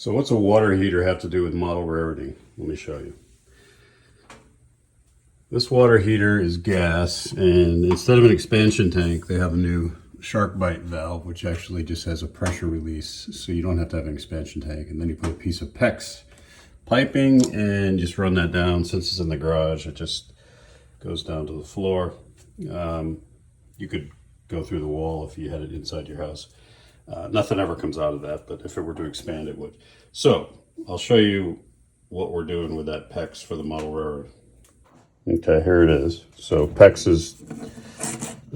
So what's a water heater have to do with model rarity? Let me show you. This water heater is gas, and instead of an expansion tank, they have a new SharkBite valve, which actually just has a pressure release, so you don't have to have an expansion tank. And then you put a piece of PEX piping and just run that down. Since it's in the garage, it just goes down to the floor. You could go through the wall if you had it inside your house. Nothing ever comes out of that, but if it were to expand, it would. So I'll show you what we're doing with that PEX for the model rarity. Okay, here it is. So PEX is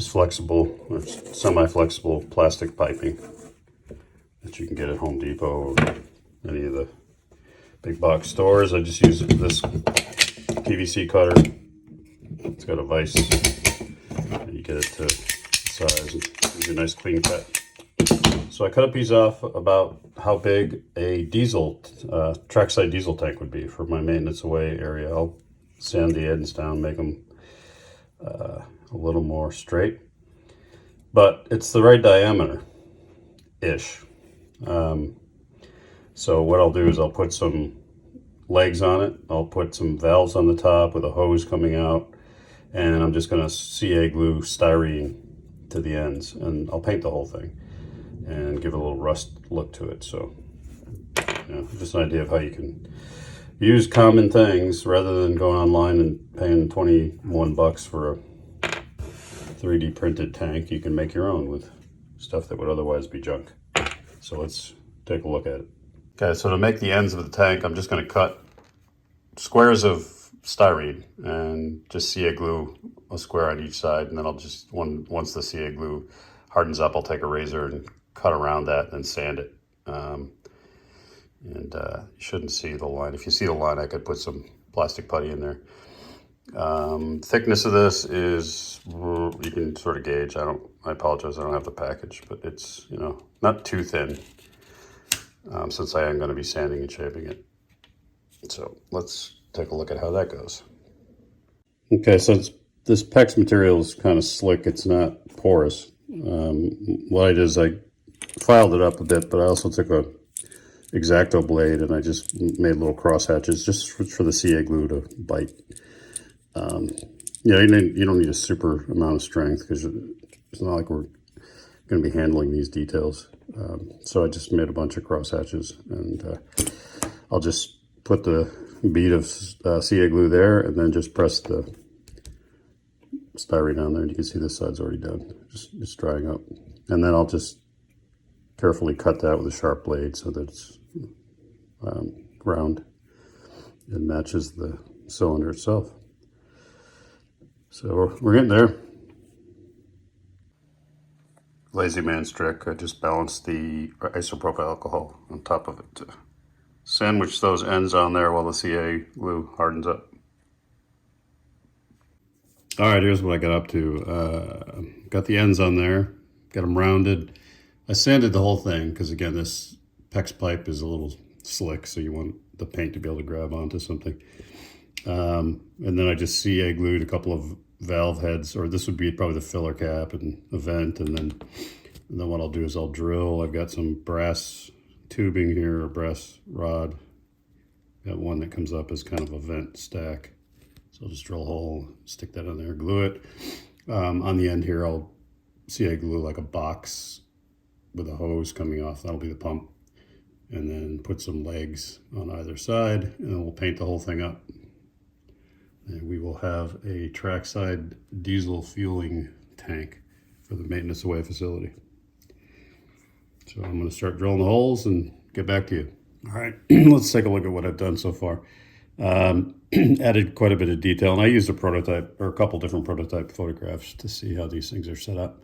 flexible, or semi-flexible plastic piping that you can get at Home Depot or any of the big box stores. I just use this PVC cutter. It's got a vise. You get it to size and gives you a nice clean cut. So I cut a piece off about how big a diesel, trackside diesel tank would be for my maintenance away area. I'll sand the ends down, make them a little more straight. But it's the right diameter-ish. So what I'll do is I'll put some legs on it. I'll put some valves on the top with a hose coming out. And I'm just going to CA glue styrene to the ends. And I'll paint the whole thing and give it a little rust look to it. So, just an idea of how you can use common things rather than going online and paying 21 bucks for a 3D printed tank. You can make your own with stuff that would otherwise be junk. So let's take a look at it. Okay, so to make the ends of the tank, I'm just going to cut squares of styrene and just CA glue a square on each side. And then I'll just, once the CA glue hardens up, I'll take a razor and cut around that and sand it. You shouldn't see the line. If you see the line, I could put some plastic putty in there. Thickness of this is, you can sort of gauge. I apologize, I don't have the package, but it's, not too thin, since I am going to be sanding and shaping it. So let's take a look at how that goes. Okay, so this PEX material is kind of slick. It's not porous. What I did is I filed it up a bit, but I also took a X-Acto blade and I just made little cross hatches just for the CA glue to bite. You don't need a super amount of strength because it's not like we're going to be handling these details. So I just made a bunch of cross hatches, and I'll just put the bead of CA glue there and then just press the styrene down there. And you can see this side's already done, just drying up. And then I'll just carefully cut that with a sharp blade so that it's round and matches the cylinder itself. So we're getting there. Lazy man's trick. I just balanced the isopropyl alcohol on top of it to sandwich those ends on there while the CA glue hardens up. All right, here's what I got up to. Got the ends on there, got them rounded. I sanded the whole thing because, again, this PEX pipe is a little slick, so you want the paint to be able to grab onto something. And then I just CA glued a couple of valve heads, or this would be probably the filler cap and a vent, and then what I'll do is I'll drill. I've got some brass tubing here, or brass rod. Got one that comes up as kind of a vent stack. So I'll just drill a hole, stick that on there, glue it. On the end here, I'll CA glue like a box with a hose coming off. That'll be the pump. And then put some legs on either side, and then we'll paint the whole thing up. And we will have a trackside diesel fueling tank for the maintenance away facility. So I'm going to start drilling the holes and get back to you. All right, let's take a look at what I've done so far. Added quite a bit of detail, and I used a prototype, or a couple different prototype photographs to see how these things are set up.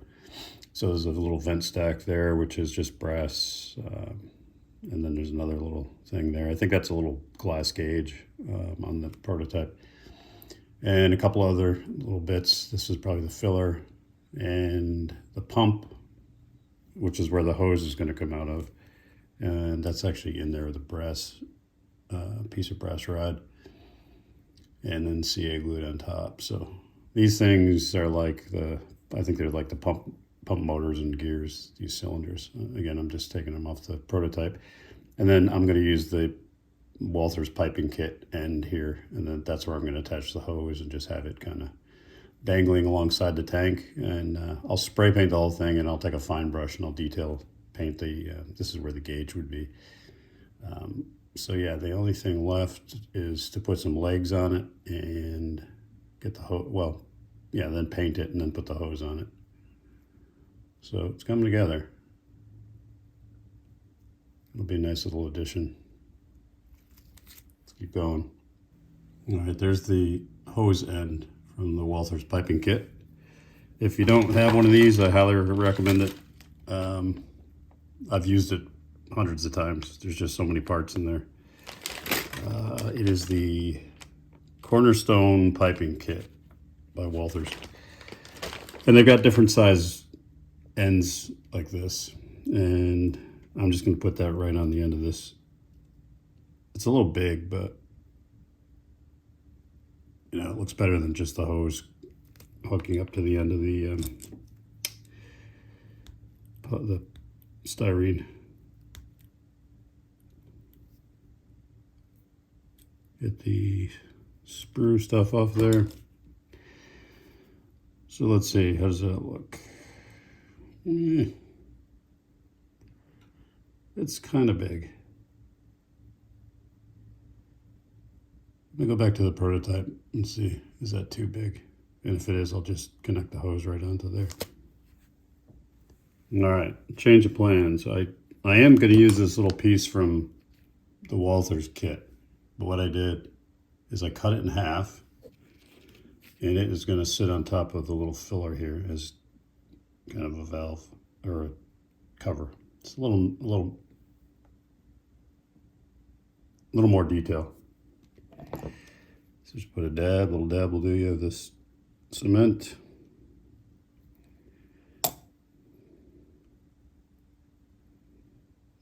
So there's a little vent stack there, which is just brass, and then there's another little thing there. I think that's a little glass gauge on the prototype. And a couple other little bits. This is probably the filler and the pump, which is where the hose is going to come out of. And that's actually in there with a brass, piece of brass rod. And then CA glued on top. So these things are like I think they're like the pump motors and gears, these cylinders. Again, I'm just taking them off the prototype. And then I'm going to use the Walthers piping kit end here, and then that's where I'm going to attach the hose and just have it kind of dangling alongside the tank. And I'll spray paint the whole thing, and I'll take a fine brush and I'll detail paint the, this is where the gauge would be. So yeah, the only thing left is to put some legs on it and get the hose, well, yeah, then paint it and then put the hose on it. So it's coming together. It'll be a nice little addition. Let's keep going. All right, there's the hose end from the Walthers piping kit. If you don't have one of these, I highly recommend it. I've used it hundreds of times. There's just so many parts in there. It is the Cornerstone piping kit by Walthers. And they've got different size ends like this. And I'm just going to put that right on the end of this. It's a little big, but you know, it looks better than just the hose hooking up to the end of the styrene. Get the sprue stuff off there. So let's see, how does that look? It's kind of big. Let me go back to the prototype and see, is that too big? And if it is, I'll just connect the hose right onto there. All right, change of plans. I am going to use this little piece from the Walthers kit. But what I did is I cut it in half, and it is going to sit on top of the little filler here as kind of a valve or a cover. It's a little more detail. So just put a little dab will do you of this cement.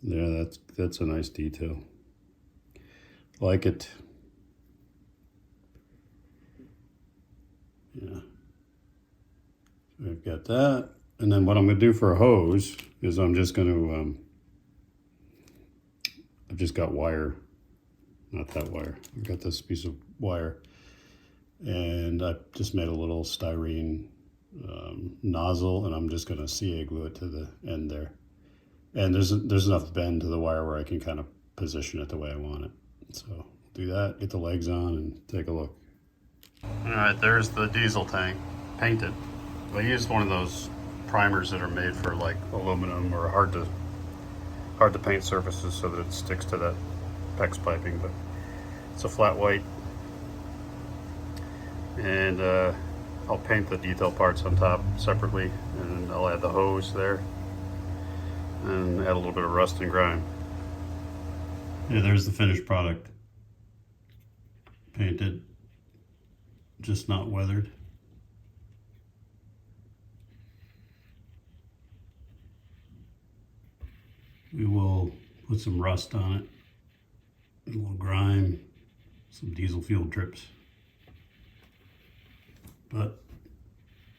Yeah, that's a nice detail. Like it. Yeah. So I've got that. And then what I'm going to do for a hose is I'm just going to, I've just got wire, not that wire. I've got this piece of wire. And I just made a little styrene nozzle, and I'm just going to CA glue it to the end there. And there's enough bend to the wire where I can kind of position it the way I want it. So do that, get the legs on, and take a look. All right, there's the diesel tank painted. I used one of those primers that are made for like aluminum or hard to paint surfaces so that it sticks to that PEX piping, but it's a flat white. And I'll paint the detail parts on top separately, and I'll add the hose there and add a little bit of rust and grime. Yeah, there's the finished product. Painted, just not weathered. We will put some rust on it, a little grime, some diesel fuel drips. But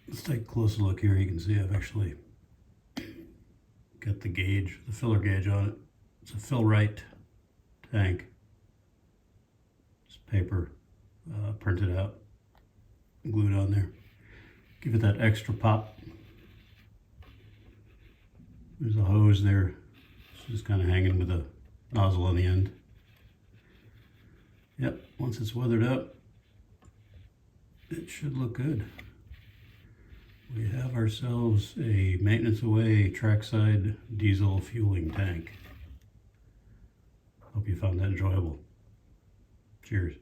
let's take a closer look here. You can see I've actually got the gauge, the filler gauge on it. It's a Fill-Rite tank. Just paper printed out, glued on there. Give it that extra pop. There's a hose there. It's just kind of hanging with a nozzle on the end. Yep, once it's weathered up, it should look good. We have ourselves a maintenance away trackside diesel fueling tank. Hope you found that enjoyable. Cheers.